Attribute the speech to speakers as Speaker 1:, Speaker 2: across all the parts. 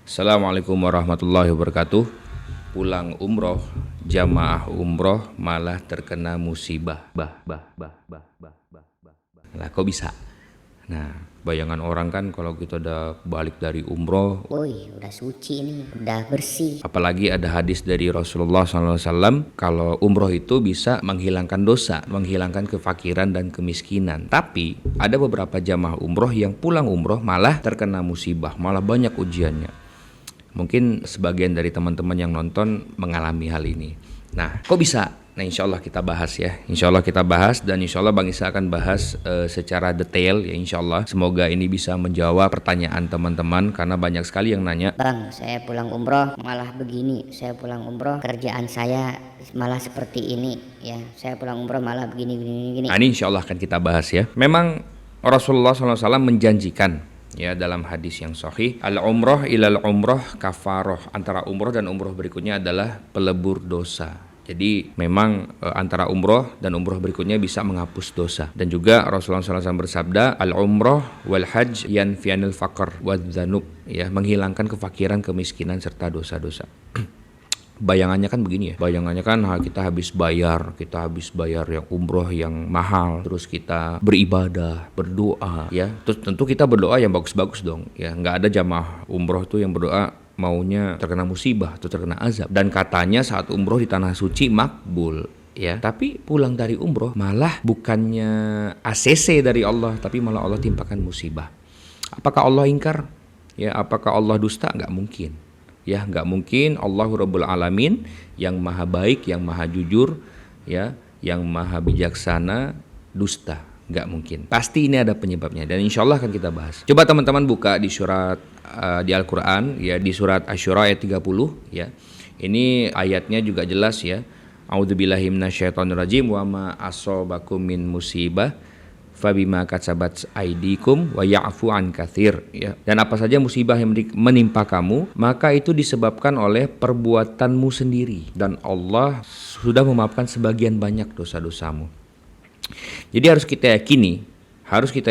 Speaker 1: Assalamualaikum warahmatullahi wabarakatuh. Pulang umroh, jamaah umroh malah terkena musibah. Lah kok bisa? Nah, bayangan orang kan kalau kita udah balik dari umroh,
Speaker 2: Woi, udah suci nih, udah bersih.
Speaker 1: apalagi ada hadis dari Rasulullah SAW, kalau umroh itu bisa menghilangkan dosa, menghilangkan kefakiran dan kemiskinan. Tapi ada beberapa jamaah umroh yang pulang umroh malah terkena musibah, malah banyak ujiannya. Mungkin sebagian dari teman-teman yang nonton mengalami hal ini. Nah, kok bisa? Nah, insya Allah kita bahas ya. Insya Allah kita bahas, dan insya Allah Bang Isa akan bahas secara detail ya, insya Allah. Semoga ini bisa menjawab pertanyaan teman-teman, karena banyak sekali yang nanya,
Speaker 2: Bang, saya pulang umroh malah begini. Saya pulang umroh kerjaan saya malah seperti ini. Ya, saya pulang umroh malah begini.
Speaker 1: nah ini insya Allah akan kita bahas ya. Memang Rasulullah SAW menjanjikan ya dalam hadis yang sahih, al-umroh ilal umroh kafaroh, antara umroh dan umroh berikutnya adalah pelebur dosa. Jadi memang antara umroh dan umroh berikutnya bisa menghapus dosa. Dan juga Rasulullah SAW bersabda, al-umroh wal hajj yanfianil faqr wadzanub, ya, menghilangkan kefakiran, kemiskinan serta dosa-dosa. Bayangannya kan begini ya, bayangannya kan kita habis bayar yang umroh yang mahal, terus kita beribadah, berdoa ya, terus tentu kita berdoa yang bagus-bagus dong ya. Nggak ada jamaah umroh tuh yang berdoa maunya terkena musibah atau terkena azab. Dan katanya saat umroh di tanah suci makbul ya, tapi pulang dari umroh malah bukannya ACC dari Allah, tapi malah Allah timpakan musibah. Apakah Allah ingkar? Ya, apakah Allah dusta? Nggak mungkin. Ya, nggak mungkin. Allahu Rabbul Alamin, yang maha baik, yang maha jujur, ya, yang maha bijaksana, dusta. Nggak mungkin. Pasti ini ada penyebabnya, dan insya Allah akan kita bahas. Coba teman-teman buka di surat di Al-Quran ya, di surat Asy-Syura ayat 30 ya. Ini ayatnya juga jelas ya. A'udzubillahi minasyaitonirrajim, wa ma asobakum min musibah fabima katsabat aidikum wa ya'fu an katsir ya. Dan apa saja musibah yang menimpa kamu, maka itu disebabkan oleh perbuatanmu sendiri, dan Allah sudah memaafkan sebagian banyak dosa-dosamu. Jadi harus kita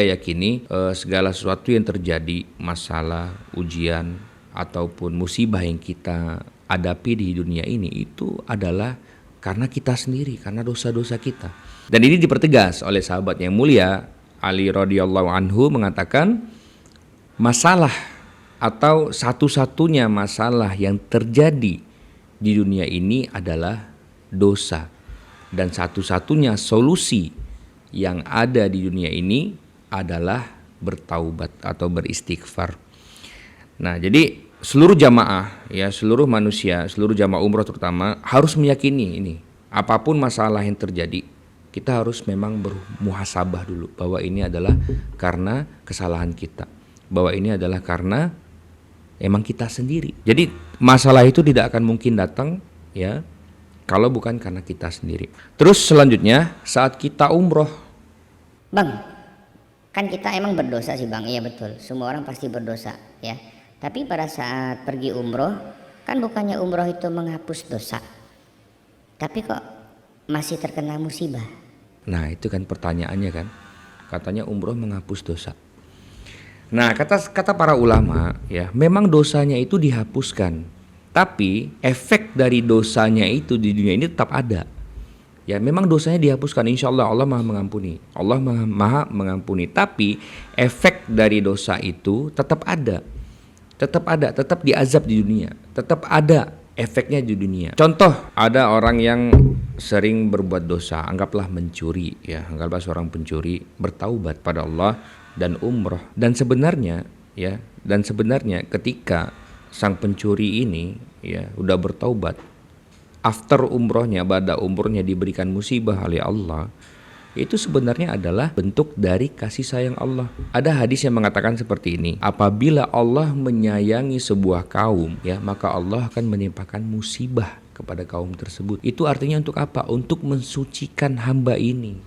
Speaker 1: yakini segala sesuatu yang terjadi, masalah, ujian ataupun musibah yang kita hadapi di dunia ini, itu adalah karena kita sendiri, karena dosa-dosa kita. Dan ini dipertegas oleh sahabat yang mulia Ali radhiyallahu anhu, mengatakan masalah atau satu-satunya masalah yang terjadi di dunia ini adalah dosa, dan satu-satunya solusi yang ada di dunia ini adalah bertaubat atau beristighfar. Nah, jadi seluruh jamaah ya, seluruh manusia, seluruh jamaah umroh terutama harus meyakini ini. Apapun masalah yang terjadi, kita harus memang bermuhasabah dulu bahwa ini adalah karena kesalahan kita, bahwa ini adalah karena emang kita sendiri. Jadi masalah itu tidak akan mungkin datang ya kalau bukan karena kita sendiri. Terus selanjutnya saat kita umroh,
Speaker 2: Bang, kan kita emang berdosa sih Bang. Iya betul, semua orang pasti berdosa ya. Tapi pada saat pergi umroh, kan bukannya umroh itu menghapus dosa, tapi kok masih terkena musibah?
Speaker 1: nah itu kan pertanyaannya kan, katanya umroh menghapus dosa. Nah, kata para ulama ya, memang dosanya itu dihapuskan, tapi efek dari dosanya itu di dunia ini tetap ada. Ya, memang dosanya dihapuskan, insya Allah Allah maha mengampuni, Allah maha mengampuni, tapi efek dari dosa itu tetap ada, tetap diazab di dunia, tetap ada efeknya di dunia. Contoh, ada orang yang sering berbuat dosa, anggaplah mencuri ya, anggaplah seorang pencuri bertaubat pada Allah dan umroh, dan sebenarnya ketika sang pencuri ini ya udah bertaubat, after umrohnya, pada umrohnya diberikan musibah oleh Allah, itu sebenarnya adalah bentuk dari kasih sayang Allah. Ada hadis yang mengatakan seperti ini, apabila Allah menyayangi sebuah kaum ya, maka Allah akan menimpakan musibah kepada kaum tersebut. Itu artinya untuk apa? Untuk mensucikan hamba ini,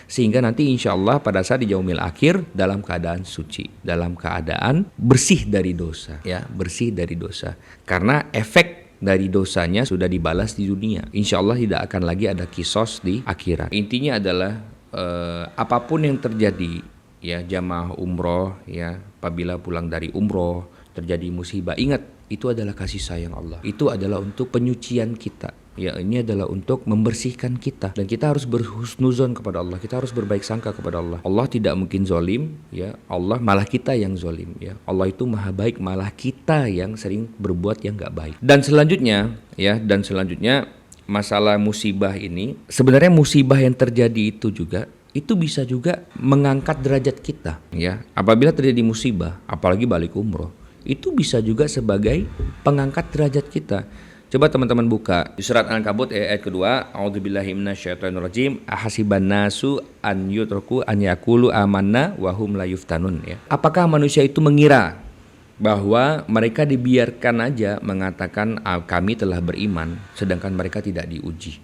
Speaker 1: sehingga nanti insya Allah pada saat di yaumil akhir dalam keadaan suci, dalam keadaan bersih dari dosa ya, bersih dari dosa, karena efek dari dosanya sudah dibalas di dunia. Insya Allah tidak akan lagi ada kisos di akhirat. Intinya adalah apapun yang terjadi ya, jamaah umroh ya, apabila pulang dari umroh terjadi musibah, ingat itu adalah kasih sayang Allah. Itu adalah untuk penyucian kita. Ya, ini adalah untuk membersihkan kita, dan kita harus berhusnuzon kepada Allah. Kita harus berbaik sangka kepada Allah. Allah tidak mungkin zolim, ya. Allah malah kita yang zolim, ya. Allah itu maha baik, malah kita yang sering berbuat yang nggak baik. Dan selanjutnya, ya, masalah musibah ini, sebenarnya musibah yang terjadi itu bisa juga mengangkat derajat kita, ya. Apabila terjadi musibah, apalagi balik umroh, itu bisa juga sebagai pengangkat derajat kita. Coba teman-teman buka di surat Al-Ankabut ayat kedua, A'udzubillahi minasyaitonirrajim, ahasiban nasu an yutraku an yaqulu amanna wa hum la yuftanun, ya. Apakah manusia itu mengira bahwa mereka dibiarkan aja mengatakan kami telah beriman, sedangkan mereka tidak diuji,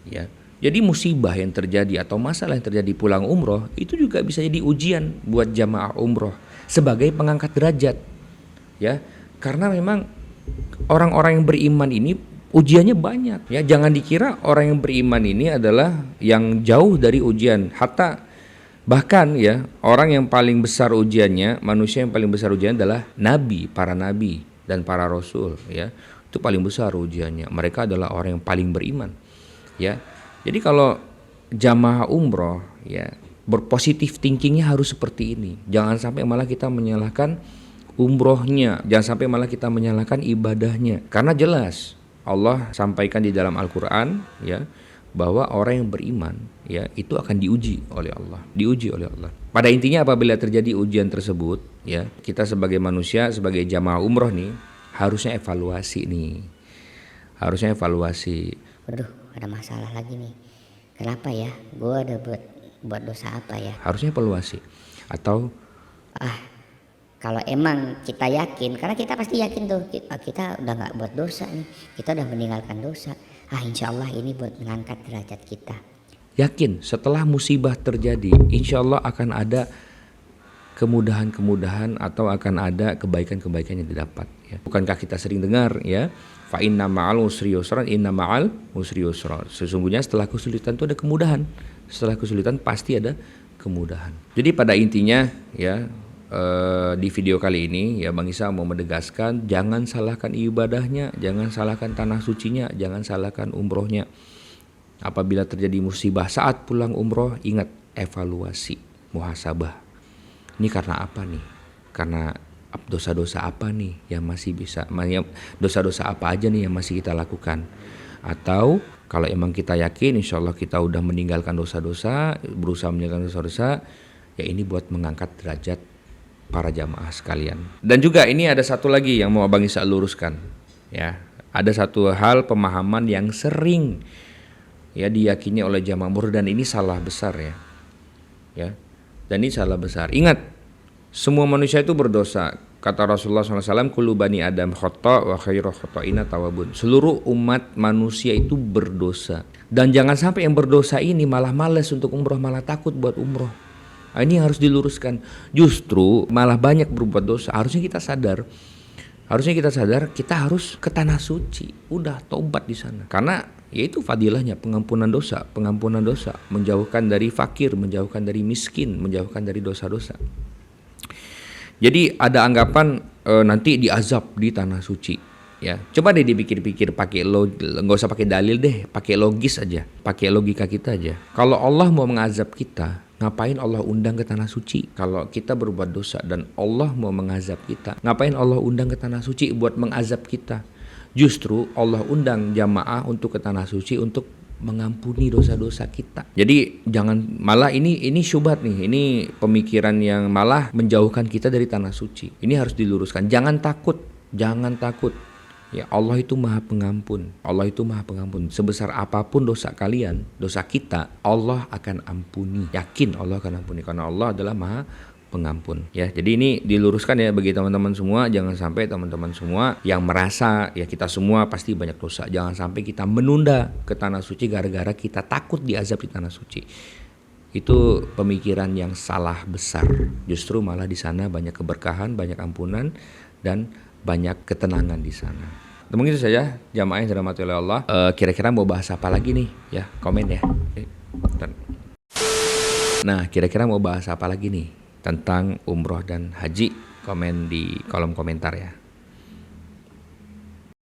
Speaker 1: ya. Jadi musibah yang terjadi atau masalah yang terjadi pulang umroh itu juga bisa jadi ujian buat jamaah umroh sebagai pengangkat derajat, ya. Karena memang orang-orang yang beriman ini ujiannya banyak, ya. Jangan dikira orang yang beriman ini adalah yang jauh dari ujian. Hatta bahkan, ya, orang yang paling besar ujiannya, manusia yang paling besar ujiannya adalah nabi, para nabi dan para rasul, ya. Itu paling besar ujiannya. Mereka adalah orang yang paling beriman, ya. Jadi kalau jamaah umroh, ya, berpositif thinkingnya harus seperti ini. Jangan sampai malah kita menyalahkan umrohnya, jangan sampai malah kita menyalahkan ibadahnya. Karena jelas Allah sampaikan di dalam Al-Quran, ya, bahwa orang yang beriman, ya, itu akan diuji oleh Allah, Pada intinya apabila terjadi ujian tersebut, ya, kita sebagai manusia, sebagai jamaah umroh nih, harusnya evaluasi nih.
Speaker 2: Waduh, ada masalah lagi nih. Kenapa ya? Gue ada buat dosa apa ya?
Speaker 1: Harusnya evaluasi. Atau
Speaker 2: kalau emang kita yakin, karena kita pasti yakin tuh, kita udah gak buat dosa nih, kita udah meninggalkan dosa, insya Allah ini buat mengangkat derajat kita.
Speaker 1: Yakin setelah musibah terjadi, insya Allah akan ada kemudahan-kemudahan atau akan ada kebaikan-kebaikan yang didapat, ya. Bukankah kita sering dengar, ya, fa inna ma'al usri yusran, inna ma'al usri yusra. Sesungguhnya setelah kesulitan itu ada kemudahan. Setelah kesulitan pasti ada kemudahan. Jadi pada intinya, ya, di video kali ini, ya, Bang Isa mau menegaskan, jangan salahkan ibadahnya, jangan salahkan tanah sucinya, jangan salahkan umrohnya. Apabila terjadi musibah saat pulang umroh, ingat evaluasi, muhasabah. Ini karena apa nih? Karena dosa-dosa apa nih yang masih bisa, dosa-dosa apa aja nih yang masih kita lakukan? Atau kalau emang kita yakin insya Allah kita udah meninggalkan dosa-dosa, berusaha meninggalkan dosa-dosa, ya ini buat mengangkat derajat para jamaah sekalian. Dan juga ini ada satu lagi yang mau Abang Isa luruskan, ya. Ada satu hal pemahaman yang sering, ya, diyakini oleh jamaah umroh, dan ini salah besar, ya. Dan ini salah besar. Ingat, semua manusia itu berdosa. Kata Rasulullah SAW, kullu bani adam khata' wa khairu khata'ina tawabun. Seluruh umat manusia itu berdosa. Dan jangan sampai yang berdosa ini malah malas untuk umroh, malah takut buat umroh. Ini harus diluruskan. Justru malah banyak berbuat dosa. Harusnya kita sadar kita harus ke tanah suci. Udah tobat di sana. Karena yaitu fadilahnya pengampunan dosa, menjauhkan dari fakir, menjauhkan dari miskin, menjauhkan dari dosa-dosa. Jadi ada anggapan nanti diazab di tanah suci, ya. Coba deh dipikir-pikir, nggak usah pakai dalil deh, pakai logis aja, pakai logika kita aja. Kalau Allah mau mengazab kita, ngapain Allah undang ke tanah suci? Kalau kita berbuat dosa dan Allah mau mengazab kita, ngapain Allah undang ke tanah suci buat mengazab kita? Justru Allah undang jamaah untuk ke tanah suci untuk mengampuni dosa-dosa kita. Jadi jangan malah ini syubhat nih, ini pemikiran yang malah menjauhkan kita dari tanah suci. Ini harus diluruskan. Jangan takut. Ya, Allah itu Maha Pengampun. Sebesar apapun dosa kalian, dosa kita, Allah akan ampuni. Yakin Allah akan ampuni karena Allah adalah Maha Pengampun, ya. Jadi ini diluruskan, ya, bagi teman-teman semua. Jangan sampai teman-teman semua yang merasa, ya, kita semua pasti banyak dosa, jangan sampai kita menunda ke tanah suci gara-gara kita takut diazab di tanah suci. Itu pemikiran yang salah besar. Justru malah di sana banyak keberkahan, banyak ampunan, dan banyak ketenangan di sana. Mungkin itu saja jamaah yang dirahmati oleh Allah. Kira-kira mau bahas apa lagi nih, ya, komen ya. Nah, kira-kira mau bahas apa lagi nih tentang umroh dan haji? Komen di kolom komentar, ya.